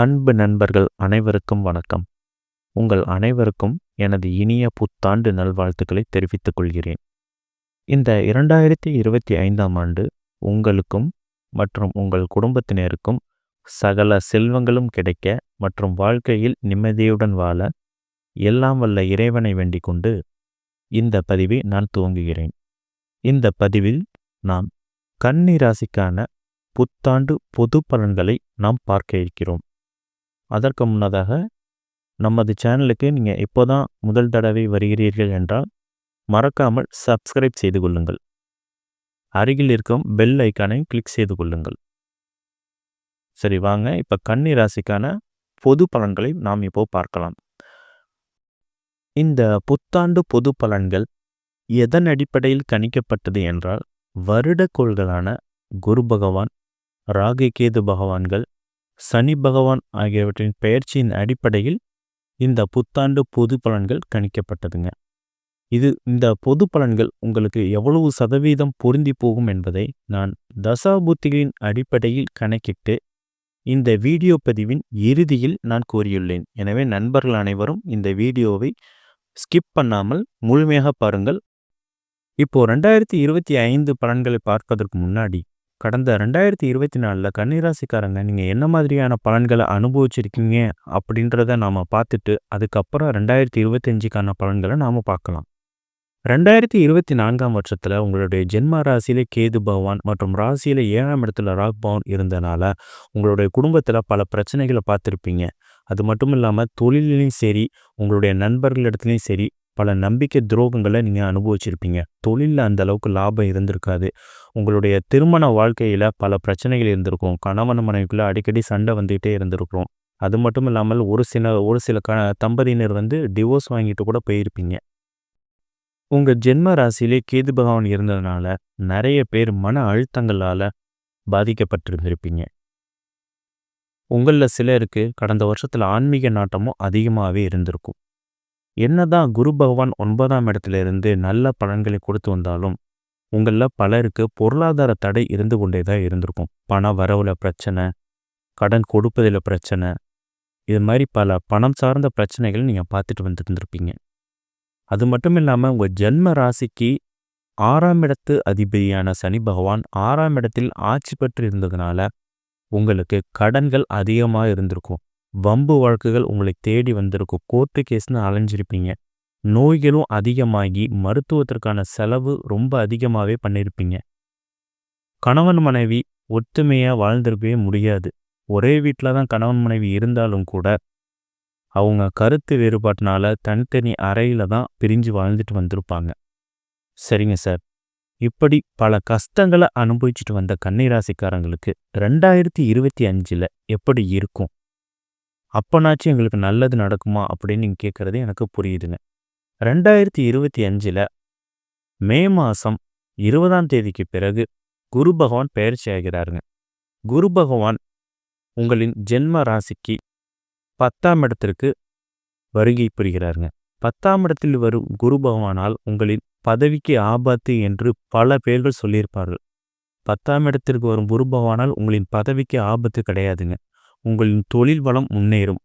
அன்பு நண்பர்கள் அனைவருக்கும் வணக்கம். உங்கள் அனைவருக்கும் எனது இனிய புத்தாண்டு நல்வாழ்த்துக்களை தெரிவித்துக் கொள்கிறேன். இந்த 2025ஆம் ஆண்டு உங்களுக்கும் மற்றும் உங்கள் குடும்பத்தினருக்கும் சகல செல்வங்களும் கிடைக்க மற்றும் வாழ்க்கையில் நிம்மதியுடன் வாழ எல்லாம் வல்ல இறைவனை வேண்டிக் கொண்டு இந்த பதிவை நான் துவங்குகிறேன். இந்த பதிவில் நாம் கன்னி ராசிக்கான புத்தாண்டு பொது பலன்களை நாம் பார்க்க இருக்கிறோம். அதற்கு முன்னதாக நமது சேனலுக்கு நீங்கள் இப்போதான் முதல் தடவை வருகிறீர்கள் என்றால் மறக்காமல் சப்ஸ்கிரைப் செய்து கொள்ளுங்கள். அருகில் இருக்கும் பெல் ஐக்கானை கிளிக் செய்து கொள்ளுங்கள். சரி, வாங்க இப்போ கன்னி ராசிக்கான பொது பலன்களை நாம் இப்போ பார்க்கலாம். இந்த புத்தாண்டு பொது பலன்கள் எதன் அடிப்படையில் கணிக்கப்பட்டது என்றால், வருடக்கோள்களான குரு பகவான், ராகு கேது பகவான்கள், சனி பகவான் ஆகியவற்றின் பெயர்ச்சியின் அடிப்படையில் இந்த புத்தாண்டு பொது பலன்கள் கணிக்கப்பட்டதுங்க. இந்த பொது பலன்கள் உங்களுக்கு எவ்வளவு சதவீதம் பொருந்தி போகும் என்பதை நான் தசாபுத்திகளின் அடிப்படையில் கணக்கிட்டு இந்த வீடியோ பதிவின் இறுதியில் நான் கூறியுள்ளேன். எனவே நண்பர்கள் அனைவரும் இந்த வீடியோவை ஸ்கிப் பண்ணாமல் முழுமையாக பாருங்கள். இப்போ 2025 பலன்களை பார்ப்பதற்கு முன்னாடி, கடந்த 2024 கன்னிராசிக்காரங்க நீங்கள் என்ன மாதிரியான பலன்களை அனுபவிச்சிருக்கீங்க அப்படின்றத நாம் பார்த்துட்டு அதுக்கப்புறம் 2025க்கான பலன்களை நாம் பார்க்கலாம். 2024ஆம் வருஷத்தில் உங்களுடைய ஜென்ம ராசியிலே கேது பகவான் மற்றும் ராசியில் 7ஆம் இடத்துல ராகு பகவான் இருந்தனால உங்களுடைய குடும்பத்தில் பல பிரச்சனைகளை பார்த்துருப்பீங்க. அது மட்டும் இல்லாமல் தொழிலையும் சரி, உங்களுடைய நண்பர்களிடத்துலையும் சரி, பல நம்பிக்கை துரோகங்களை நீங்கள் அனுபவிச்சிருப்பீங்க. தொழிலில் அந்த அளவுக்கு லாபம் இருந்திருக்காது. உங்களுடைய திருமண வாழ்க்கையில் பல பிரச்சனைகள் இருந்திருக்கும். கணவன் மனைவிக்குள்ளே அடிக்கடி சண்டை வந்துகிட்டே இருந்திருக்கும். அது மட்டும் இல்லாமல் ஒரு சில தம்பதியினர் டிவோர்ஸ் வாங்கிட்டு கூட போயிருப்பீங்க. உங்கள் ஜென்ம ராசியிலே கேது பகவான் இருந்ததுனால நிறைய பேர் மன அழுத்தங்களால் பாதிக்கப்பட்டிருந்திருப்பீங்க. உங்களில் சிலருக்கு கடந்த வருஷத்தில் ஆன்மீக நாட்டமும் அதிகமாகவே இருந்திருக்கும். என்னதான் குரு பகவான் 9ஆம் இடத்துல இருந்து நல்ல பலன்களை கொடுத்து வந்தாலும் உங்களில் பலருக்கு பொருளாதார தடை இருந்து கொண்டே தான் இருந்திருக்கும். பண வரவுல பிரச்சனை, கடன் கொடுப்பதில் பிரச்சனை, இது மாதிரி பல பணம் சார்ந்த பிரச்சனைகள் நீங்கள் பார்த்துட்டு வந்துருந்துருப்பீங்க. அது மட்டும் இல்லாமல் உங்கள் ஜென்ம ராசிக்கு 6ஆம் இடத்து அதிபதியான சனி பகவான் 6ஆம் இடத்தில் ஆட்சி பெற்று இருந்ததுனால உங்களுக்கு கடன்கள் அதிகமாக இருந்திருக்கும். வம்பு வழக்குகள் உங்களை தேடி வந்திருக்கும். கோர்ட்டு கேஸ்னு அலைஞ்சிருப்பீங்க. நோய்களும் அதிகமாகி மருத்துவத்திற்கான செலவு ரொம்ப அதிகமாகவே பண்ணியிருப்பீங்க. கணவன் மனைவி ஒத்துமையாக வாழ்ந்திருக்கவே முடியாது. ஒரே வீட்டில் தான் கணவன் மனைவி இருந்தாலும் கூட அவங்க கருத்து வேறுபாட்டினால தனித்தனி அறையில் தான் பிரிஞ்சு வாழ்ந்துட்டு வந்திருப்பாங்க. சரிங்க சார், இப்படி பல கஷ்டங்களை அனுபவிச்சுட்டு வந்த கன்னிராசிக்காரங்களுக்கு 2025 எப்படி இருக்கும், அப்போனாச்சும் எங்களுக்கு நல்லது நடக்குமா அப்படின்னு நீங்கள் கேட்குறது எனக்கு புரியுதுங்க. 2025 மே மாதம் 20ஆம் தேதிக்கு பிறகு குரு பகவான் பெயர்ச்சி ஆகிறாருங்க. குரு பகவான் உங்களின் ஜென்ம ராசிக்கு 10ஆம் இடத்திற்கு வருகை புரிகிறாருங்க. 10ஆம் இடத்தில் வரும் குரு பகவானால் உங்களின் பதவிக்கு ஆபத்து என்று பல பேர்கள் சொல்லியிருப்பார்கள். 10ஆம் இடத்திற்கு வரும் குரு பகவானால் உங்களின் பதவிக்கு ஆபத்து கிடையாதுங்க. உங்களின் தொழில் வளம் முன்னேறும்.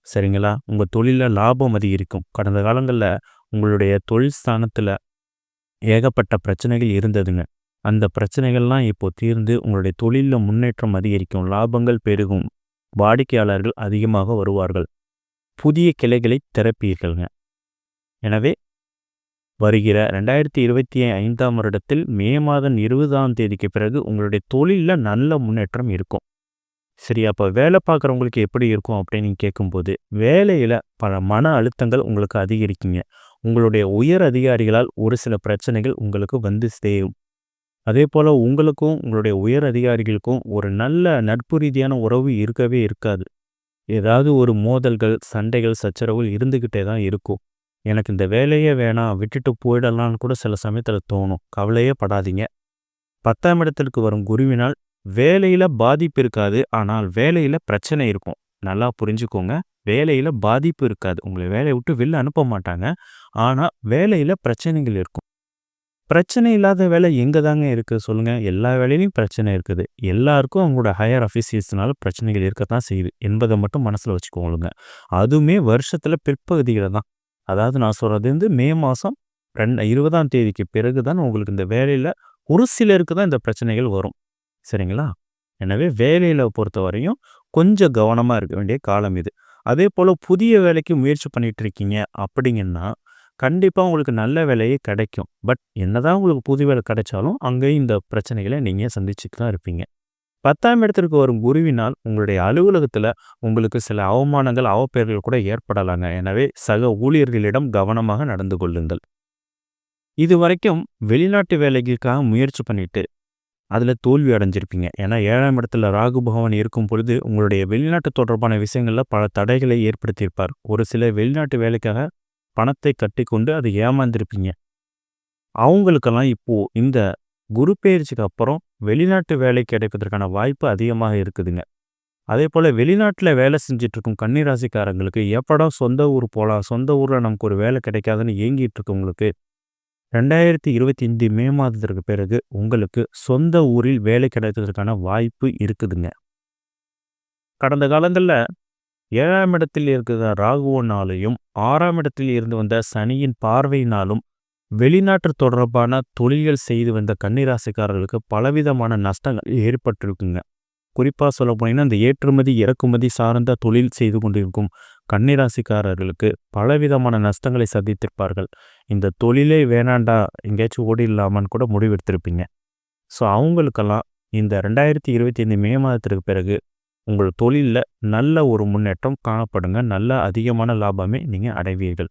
சரிங்களா? உங்கள் தொழிலில் லாபம் அதிகரிக்கும். கடந்த காலங்களில் உங்களுடைய தொழில் ஸ்தானத்தில் ஏகப்பட்ட பிரச்சனைகள் இருந்ததுங்க. அந்த பிரச்சனைகள்லாம் இப்போ தீர்ந்து உங்களுடைய தொழிலில் முன்னேற்றம் அதிகரிக்கும். லாபங்கள் பெருகும். வாடிக்கையாளர்கள் அதிகமாக வருவார்கள். புதிய கிளைகளை திறப்பீர்கள்ங்க. எனவே வருகிற 2025ஆம் வருடத்தில் மே மாதம் 20ஆம் தேதிக்கு பிறகு உங்களுடைய தொழிலில் நல்ல முன்னேற்றம் இருக்கும். சரி, அப்போ வேலை பார்க்குறவங்களுக்கு எப்படி இருக்கும் அப்படின்னு நீங்கள் கேட்கும்போது, வேலையில் பல மன அழுத்தங்கள் உங்களுக்கு அதிகரிக்குங்க. உங்களுடைய உயர் அதிகாரிகளால் ஒரு சில பிரச்சனைகள் உங்களுக்கு சேரும். அதே போல் உங்களுக்கும் உங்களுடைய உயர் அதிகாரிகளுக்கும் ஒரு நல்ல நட்பு ரீதியான உறவு இருக்கவே இருக்காது. ஏதாவது ஒரு மோதல்கள், சண்டைகள், சச்சரவுகள் இருந்துக்கிட்டே தான் இருக்கும். எனக்கு இந்த வேலையே வேணாம், விட்டுட்டு போயிடலான்னு கூட சில சமயத்தில் தோணும். கவலையே படாதீங்க. 10ஆம் இடத்திற்கு வரும் குருவினால் வேலையில் பாதிப்பு இருக்காது, ஆனால் வேலையில் பிரச்சனை இருக்கும். நல்லா புரிஞ்சுக்கோங்க. வேலையில் பாதிப்பு இருக்காது. உங்களை வேலையை விட்டு வெளில அனுப்ப மாட்டாங்க, ஆனால் வேலையில் பிரச்சனைகள் இருக்கும். பிரச்சனை இல்லாத வேலை எங்க தாங்க இருக்கு சொல்லுங்க? எல்லா வேலையிலயும் பிரச்சனை இருக்குது. எல்லாருக்கும் அவங்களோட ஹையர் அஃபிஷியல்ஸ்னால பிரச்சனைகள் இருக்கத்தான் செய்யுது என்பத மட்டும் மனசுல வச்சுக்கோங்க. அதுவுமே வருஷத்துல பிற்பகுதியில தான். அதாவது நான் சொல்றது மே மாசம் 20ஆம் தேதிக்கு பிறகு தான் உங்களுக்கு இந்த வேலையில ஒரு சிலருக்கு தான் இந்த பிரச்சனைகள் வரும். சரிங்களா? எனவே வேலையில பொறுத்தவரையும் கொஞ்சம் கவனமா இருக்க வேண்டிய காலம் இது. அதேபோல புதிய வேலைக்கு முயற்சி பண்ணிட்டு இருக்கீங்க அப்படிங்கன்னா, கண்டிப்பா உங்களுக்கு நல்ல வேலையே கிடைக்கும். பட் என்னதான் உங்களுக்கு புது வேலை கிடைச்சாலும், அங்கேயும் இந்த பிரச்சனைகள நீங்க சந்திச்சுட்டு தான் இருப்பீங்க. 10ஆம் இடத்திற்கு வரும் குருவினால் உங்களுடைய அலுவலகத்தில உங்களுக்கு சில அவமானங்கள், அவப்பெயர்கள் கூட ஏற்படலாங்க. எனவே சக ஊழியர்களிடம் கவனமாக நடந்து கொள்ளுங்கள். இதுவரைக்கும் வெளிநாட்டு வேலைகளுக்காக முயற்சி பண்ணிட்டு அதில தோல்வி அடைஞ்சிருப்பீங்க. ஏன்னா 7ஆம் இடத்துல ராகு பகவான் இருக்கும் பொழுது, உங்களுடைய வெளிநாட்டு தொடர்பான விஷயங்கள்ல பல தடைகளை ஏற்படுத்தியிருப்பார். ஒரு சிலர் வெளிநாட்டு வேலைக்காக பணத்தை கட்டிக்கொண்டு அதை ஏமாந்திருப்பீங்க. அவங்களுக்கெல்லாம் இப்போ இந்த குரு பெயர்ச்சிக்கு அப்புறம் வெளிநாட்டு வேலை கிடைப்பதற்கான வாய்ப்பு அதிகமாக இருக்குதுங்க. அதேபோல வெளிநாட்டில வேலை செஞ்சுட்டு இருக்கும் கன்னி ராசிக்காரங்களுக்கு எப்படா சொந்த ஊர் போலாம், சொந்த ஊர்ல நமக்கு ஒரு வேலை கிடைக்காதுன்னு ஏங்கிட்டு இருக்கவங்களுக்கு 2025 மே மாதத்திற்கு பிறகு உங்களுக்கு சொந்த ஊரில் வேலை கிடைப்பதற்கான வாய்ப்பு இருக்குதுங்க. கடந்த காலங்கள்ல 7ஆம் இடத்தில் இருக்கிற ராகுவினாலேயும் 6ஆம் இடத்தில் இருந்து வந்த சனியின் பார்வையினாலும் வெளிநாட்டு தொடர்பான தொழில்கள் செய்து வந்த கன்னிராசிக்காரர்களுக்கு பலவிதமான நஷ்டங்கள் ஏற்பட்டிருக்குங்க. குறிப்பா சொல்லப் போனீங்கன்னா, இந்த ஏற்றுமதி, இறக்குமதி சார்ந்த தொழில் செய்து கொண்டிருக்கும் கன்னிராசிக்காரர்களுக்கு பலவிதமான நஷ்டங்களை சந்தித்திருப்பார்கள். இந்த தொழிலே வேணாண்டா, எங்கேயாச்சும் ஓடிடலாமான்னு கூட முடிவெடுத்திருப்பீங்க. ஸோ அவங்களுக்கெல்லாம் இந்த 2025 மே மாதத்திற்கு பிறகு உங்கள் தொழில்ல நல்ல ஒரு முன்னேற்றம் காணப்படுங்க. நல்ல அதிகமான லாபமே நீங்க அடைவீர்கள்.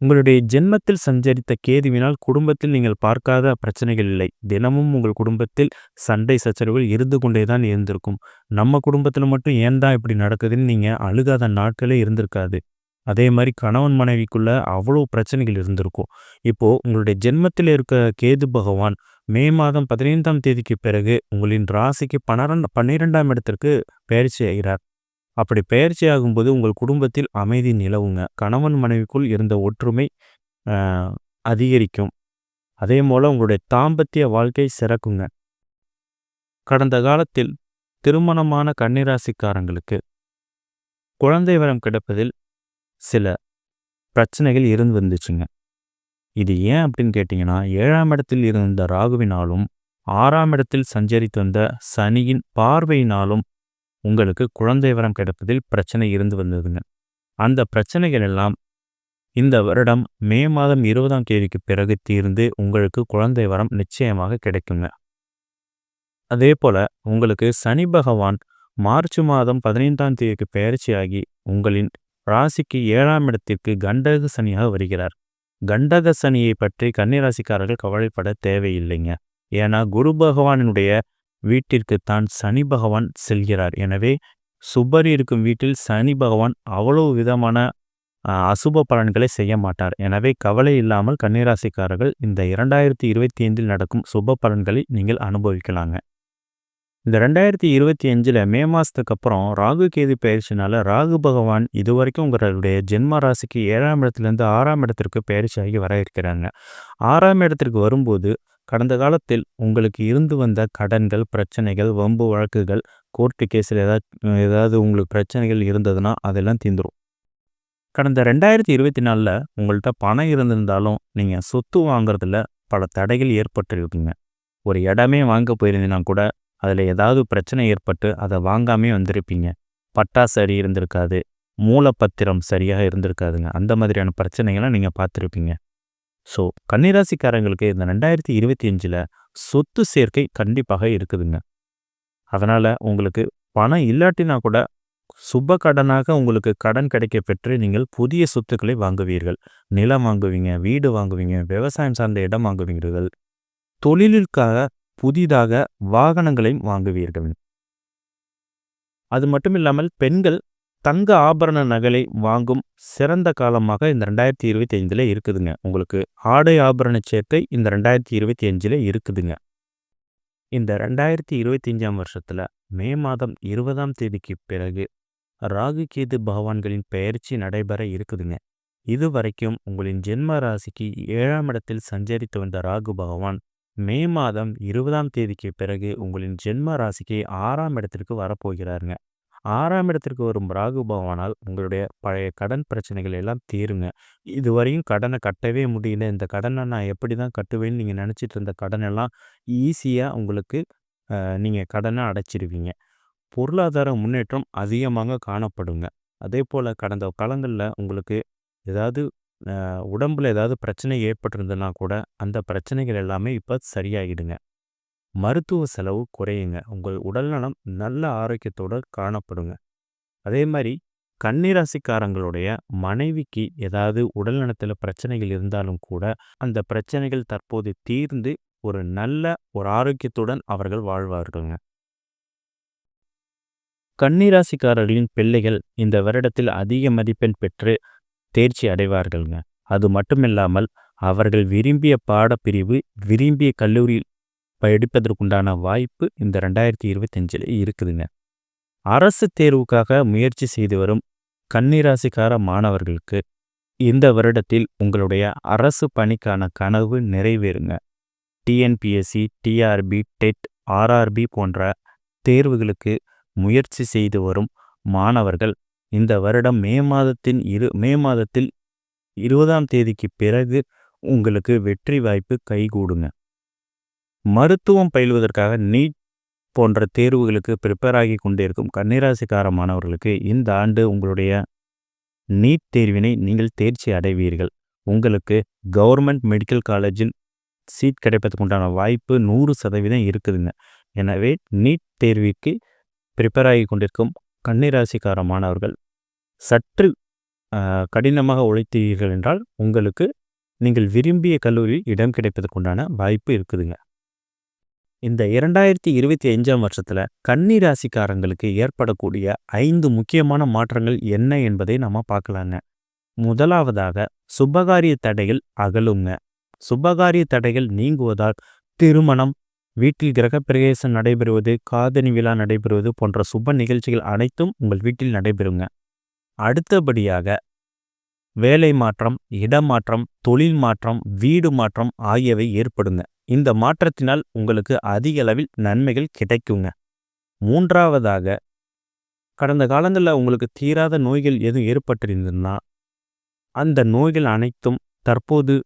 உங்களுடைய ஜென்மத்தில் சஞ்சரித்த கேதுவினால் குடும்பத்தில் நீங்கள் பார்க்காத பிரச்சனைகள் இல்லை. தினமும் உங்கள் குடும்பத்தில் சண்டை சச்சரவுகள் இருந்து கொண்டே தான் இருந்திருக்கும். நம்ம குடும்பத்தில் மட்டும் ஏன் தான் இப்படி நடக்குதுன்னு நீங்க அழுகாத நாட்களே இருந்திருக்காது. அதே மாதிரி கணவன் மனைவிக்குள்ள அவ்வளோ பிரச்சனைகள் இருந்திருக்கும். இப்போ உங்களுடைய ஜென்மத்தில் இருக்க கேது பகவான் மே மாதம் 15ஆம் தேதிக்கு பிறகு உங்களின் ராசிக்கு 12ஆம் இடத்திற்கு பெயர்ச்சி ஆகிறார். அப்படி பெயர்ச்சி ஆகும்போது உங்கள் குடும்பத்தில் அமைதி நிலவுங்க. கணவன் மனைவிக்குள் இருந்த ஒற்றுமை அ அதிகரிக்கும். அதேபோல உங்களுடைய தாம்பத்திய வாழ்க்கை சிறக்குங்க. கடந்த காலத்தில் திருமணமான கன்னிராசிக்காரங்களுக்கு குழந்தை வரம் கிடைப்பதில் சில பிரச்சனைகள் இருந்து வந்துச்சுங்க. இது ஏன் அப்படின்னு கேட்டிங்கன்னா, 7ஆம் இடத்தில் இருந்த ராகுவினாலும் 6ஆம் இடத்தில் சஞ்சரித்து வந்த சனியின் பார்வையினாலும் உங்களுக்கு குழந்தை வரம் கிடைப்பதில் பிரச்சனை இருந்து வந்ததுங்க. அந்த பிரச்சனைகள் எல்லாம் இந்த வருடம் மே மாதம் 20ஆம் தேதிக்கு பிறகு தீர்ந்து உங்களுக்கு குழந்தை வரம் நிச்சயமாக கிடைக்குங்க. அதேபோல உங்களுக்கு சனி பகவான் மார்ச் மாதம் 15ஆம் தேதிக்கு பெயர்ச்சியாகி உங்களின் ராசிக்கு 7ஆம் இடத்திற்கு கண்டக சனியாக வருகிறார். கண்டக சனியை பற்றி கன்னிராசிக்காரர்கள் கவலைப்பட தேவையில்லைங்க. ஏன்னா குரு பகவானுடைய வீட்டிற்கு தான் சனி பகவான் செல்கிறார். எனவே சுபர் இருக்கும் வீட்டில் சனி பகவான் அவ்வளவு விதமான அசுப பலன்களை செய்ய மாட்டார். எனவே கவலை இல்லாமல் கன்னிராசிக்காரர்கள் இந்த 2025 நடக்கும் சுப பலன்களை நீங்கள் அனுபவிக்கலாங்க. இந்த 2025 மே மாதத்துக்கு அப்புறம் ராகு கேது பயிற்சினால ராகு பகவான் இதுவரைக்கும் உங்களுடைய ஜென்ம ராசிக்கு 7ஆம் இடத்துலேருந்து 6ஆம் இடத்திற்கு பயிற்சியாகி வர இருக்கிறாங்க. 6ஆம் இடத்திற்கு வரும்போது கடந்த காலத்தில் உங்களுக்கு இருந்து வந்த கடன்கள், பிரச்சனைகள், வம்பு வழக்குகள், கோர்ட்டு கேஸில் ஏதாவது உங்களுக்கு பிரச்சனைகள் இருந்ததுன்னா அதெல்லாம் தீர்ந்துரும். கடந்த 2024ல் உங்கள்கிட்ட பணம் இருந்திருந்தாலும் நீங்கள் சொத்து வாங்குறதுல பல தடைகள் ஏற்பட்டிருக்குங்க. ஒரு இடமே வாங்க போயிருந்தீங்கன்னா கூட அதில் ஏதாவது பிரச்சனை ஏற்பட்டு அதை வாங்காமே வந்திருப்பீங்க. பட்டா சரி இருந்திருக்காது, மூலப்பத்திரம் சரியாக இருந்திருக்காதுங்க. அந்த மாதிரியான பிரச்சனைகளை நீங்கள் பார்த்துருப்பீங்க. ஸோ கன்னிராசிக்காரங்களுக்கு இந்த 2025ல் சொத்து சேர்க்கை கண்டிப்பாக இருக்குதுங்க. அதனால் உங்களுக்கு பணம் இல்லாட்டினா கூட சுப கடனாக உங்களுக்கு கடன் கிடைக்க பெற்று நீங்கள் புதிய சொத்துக்களை வாங்குவீர்கள். நிலம் வாங்குவீங்க, வீடு வாங்குவீங்க, விவசாயம் சார்ந்த இடம் வாங்குவீர்கள், தொழிலுக்காக புதிதாக வாகனங்களையும் வாங்குவீர்கள். அது மட்டும் இல்லாமல் பெண்கள் தங்க ஆபரண நகலை வாங்கும் சிறந்த காலமாக இந்த 2025ல் இருக்குதுங்க. உங்களுக்கு ஆடை ஆபரண சேர்க்கை இந்த 2025ல் இருக்குதுங்க. இந்த 2025ஆம் வருஷத்தில் மே மாதம் 20ஆம் தேதிக்கு பிறகு ராகு கேது பகவான்களின் பெயர்ச்சி நடைபெற இருக்குதுங்க. இதுவரைக்கும் உங்களின் ஜென்ம ராசிக்கு 7ஆம் இடத்தில் சஞ்சரித்து வந்த ராகு பகவான் மே மாதம் 20ஆம் தேதிக்கு பிறகு உங்களின் ஜென்ம ராசிக்கு 6ஆம் இடத்திற்கு வரப்போகிறாருங்க. 6ஆம் இடத்திற்கு வரும் ராகு பகவானால் உங்களுடைய பழைய கடன் பிரச்சனைகள் எல்லாம் தீருங்க. இதுவரையும் கடனை கட்டவே முடியல, இந்த கடனை நான் எப்படி தான் கட்டுவேன்னு நீங்கள் நினச்சிட்டு இருந்த கடனெல்லாம் ஈஸியாக உங்களுக்கு நீங்கள் கடனை அடைச்சிடுவீங்க. பொருளாதார முன்னேற்றம் அதிகமாக காணப்படுங்க. அதே போல் கடந்த காலங்களில் உங்களுக்கு ஏதாவது உடம்புல ஏதாவது பிரச்சனை ஏற்பட்டிருந்ததுன்னா கூட அந்த பிரச்சனைகள் எல்லாமே இப்போ சரியாகிடுங்க. மருத்துவ செலவு குறையுங்க. உங்கள் உடல்நலம் நல்ல ஆரோக்கியத்தோடு காணப்படுங்க. அதே மாதிரி கன்னிராசிக்காரங்களுடைய மனைவிக்கு ஏதாவது உடல்நலத்தில் பிரச்சனைகள் இருந்தாலும் கூட அந்த பிரச்சனைகள் தற்போது தீர்ந்து ஒரு ஆரோக்கியத்துடன் அவர்கள் வாழ்வார்கள்ங்க. கன்னிராசிக்காரர்களின் பிள்ளைகள் இந்த வருடத்தில் அதிக மதிப்பெண் பெற்று தேர்ச்சி அடைவார்கள்ங்க. அது மட்டுமில்லாமல் அவர்கள் விரும்பிய பாடப்பிரிவு விரும்பிய கல்லூரியில் படிப்பதற்குண்டான வாய்ப்பு இந்த 2025 இருக்குதுங்க. அரசு தேர்வுக்காக முயற்சி செய்து வரும் கன்னிராசிக்கார மாணவர்களுக்கு இந்த வருடத்தில் உங்களுடைய அரசு பணிக்கான கனவு நிறைவேறுங்க. டிஎன்பிஎஸ்சி, டிஆர்பி, டெட், ஆர்ஆர்பி போன்ற தேர்வுகளுக்கு முயற்சி செய்து வரும் மாணவர்கள் இந்த வருடம் மே மாதத்தில் 20ஆம் தேதிக்கு பிறகு உங்களுக்கு வெற்றி வாய்ப்பு கைகூடுங்க. மருத்துவம் பயில்வதற்காக நீட் போன்ற தேர்வுகளுக்கு ப்ரிப்பேர் ஆகி கொண்டிருக்கும் கன்னிராசிக்கார மாணவர்களுக்கு இந்த ஆண்டு உங்களுடைய நீட் தேர்வினை நீங்கள் தேர்ச்சி அடைவீர்கள். உங்களுக்கு கவர்மெண்ட் மெடிக்கல் காலேஜில் சீட் கிடைப்பதற்கு உண்டான வாய்ப்பு 100% இருக்குதுங்க. எனவே நீட் தேர்விற்கு ப்ரிப்பேர் ஆகி கொண்டிருக்கும் கன்னிராசிக்கார மாணவர்கள் சற்று கடினமாக உழைத்தீர்கள் என்றால் உங்களுக்கு நீங்கள் விரும்பிய கல்லூரியில் இடம் கிடைப்பதற்குண்டான வாய்ப்பு இருக்குதுங்க. இந்த 2025ஆம் வருஷத்தில் கன்னிராசிக்காரங்களுக்கு ஏற்படக்கூடிய 5 முக்கியமான மாற்றங்கள் என்ன என்பதை நம்ம பார்க்கலாங்க. முதலாவதாக சுபகாரிய தடைகள் அகலுங்க. சுபகாரிய தடைகள் நீங்குவதால் திருமணம், வீட்டில் கிரகப்பிரவேசம் நடைபெறுவது, காதணி விழா நடைபெறுவது போன்ற சுப நிகழ்ச்சிகள் அனைத்தும் உங்கள் வீட்டில் நடைபெறுங்க. அடுத்தபடியாக வேலை மாற்றம், இடமாற்றம், தொழில் மாற்றம், வீடு மாற்றம் ஆகியவை ஏற்படுங்க. இந்த மாற்றத்தினால் உங்களுக்கு அதிக அளவில் நன்மைகள் கிடைக்குங்க. மூன்றாவதாக கடந்த காலங்களில் உங்களுக்கு தீராத நோய்கள் எதுவும் ஏற்பட்டிருந்ததுன்னா அந்த நோய்கள் அனைத்தும் தற்போது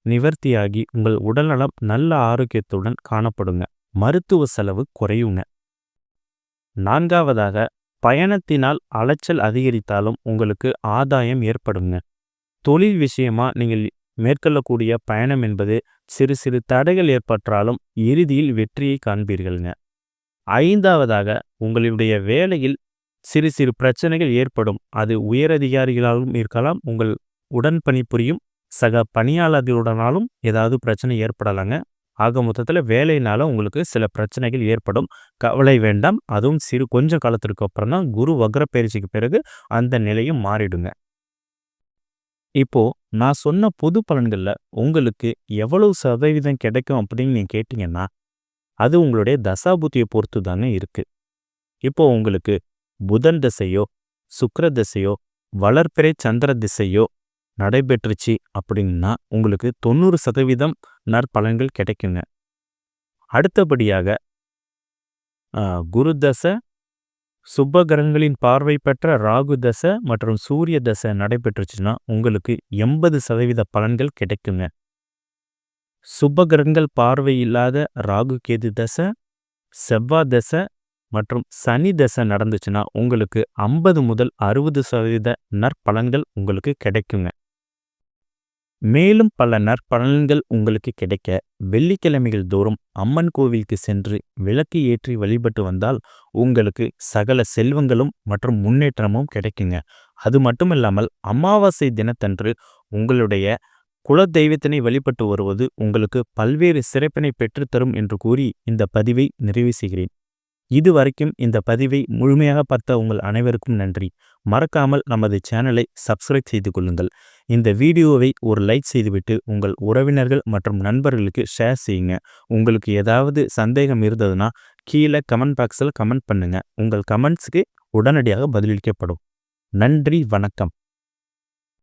நிவர்த்தியாகி உங்கள் உடல்நலம் நல்ல ஆரோக்கியத்துடன் காணப்படுங்க. மருத்துவ செலவு குறையுங்க. நான்காவதாக பயணத்தினால் அலைச்சல் அதிகரித்தாலும் உங்களுக்கு ஆதாயம் ஏற்படுங்க. தொழில் விஷயமா நீங்கள் மேற்கொள்ளக்கூடிய பயணம் என்பது சிறு சிறு தடைகள் ஏற்பட்டாலும் இறுதியில் வெற்றியை காண்பீர்கள்ங்க. ஐந்தாவதாக உங்களுடைய வேலையில் சிறு சிறு பிரச்சனைகள் ஏற்படும். அது உயரதிகாரிகளாலும் இருக்கலாம், உங்கள் உடன் பணிபுரியும் சக பணியாளர்களுடனாலும் ஏதாவது பிரச்சனை ஏற்படலாங்க. ஆக மொத்தத்தில் வேலையினால உங்களுக்கு சில பிரச்சனைகள் ஏற்படும். கவலை வேண்டாம். அதுவும் கொஞ்சம் காலத்திற்கு அப்புறம் தான் குரு வக்ர பயிற்சிக்கு பிறகு அந்த நிலையும் மாறிடுங்க. இப்போ நான் சொன்ன பொது பலன்களில் உங்களுக்கு எவ்வளவு சதவீதம் கிடைக்கும் அப்படின்னு நீங்கள் கேட்டிங்கன்னா அது உங்களுடைய தசாபுத்தியை பொறுத்து தாங்க இருக்கு. இப்போ உங்களுக்கு புதன் திசையோ சுக்கிர திசையோ வளர்பிறை சந்திர திசையோ நடைபெற்றுச்சு அப்படின்னா உங்களுக்கு 90% நற்பலன்கள் கிடைக்குங்க. அடுத்தபடியாக குரு தசை, சுப கிரகங்களின் பார்வை பெற்ற ராகு தசை மற்றும் சூரிய தசை நடைபெற்றுச்சுன்னா உங்களுக்கு 80% பலன்கள் கிடைக்குங்க. சுப கிரகங்கள் பார்வை இல்லாத ராகு கேது தசை, செவ்வாய் தசை மற்றும் சனி தசை நடந்துச்சுன்னா உங்களுக்கு 50 முதல் 60% நற்பலன்கள் உங்களுக்கு கிடைக்குங்க. மேலும் பல நற்பலன்கள் உங்களுக்கு கிடைக்க வெள்ளிக்கிழமைகள் தோறும் அம்மன் கோவிலுக்கு சென்று விளக்கு ஏற்றி வழிபட்டு வந்தால் உங்களுக்கு சகல செல்வங்களும் மற்றும் முன்னேற்றமும் கிடைக்குங்க. அது மட்டுமில்லாமல் அமாவாசை தினத்தன்று உங்களுடைய குல தெய்வத்தினை வழிபட்டு வருவது உங்களுக்கு பல்வேறு சிறப்பினை பெற்றுத்தரும் என்று கூறி இந்த பதிவை நிறைவு செய்கிறேன். இதுவரைக்கும் இந்த பதிவை முழுமையாக பார்த்த உங்கள் அனைவருக்கும் நன்றி. மறக்காமல் நமது சேனலை சப்ஸ்கிரைப் செய்து கொள்ளுங்கள். இந்த வீடியோவை ஒரு லைக் செய்துவிட்டு உங்கள் உறவினர்கள் மற்றும் நண்பர்களுக்கு ஷேர் செய்யுங்க. உங்களுக்கு ஏதாவது சந்தேகம் இருந்ததுன்னா கீழே கமெண்ட் பாக்ஸில் கமெண்ட் பண்ணுங்க. உங்கள் கமெண்ட்ஸுக்கு உடனடியாக பதிலளிக்கப்படும். நன்றி, வணக்கம்.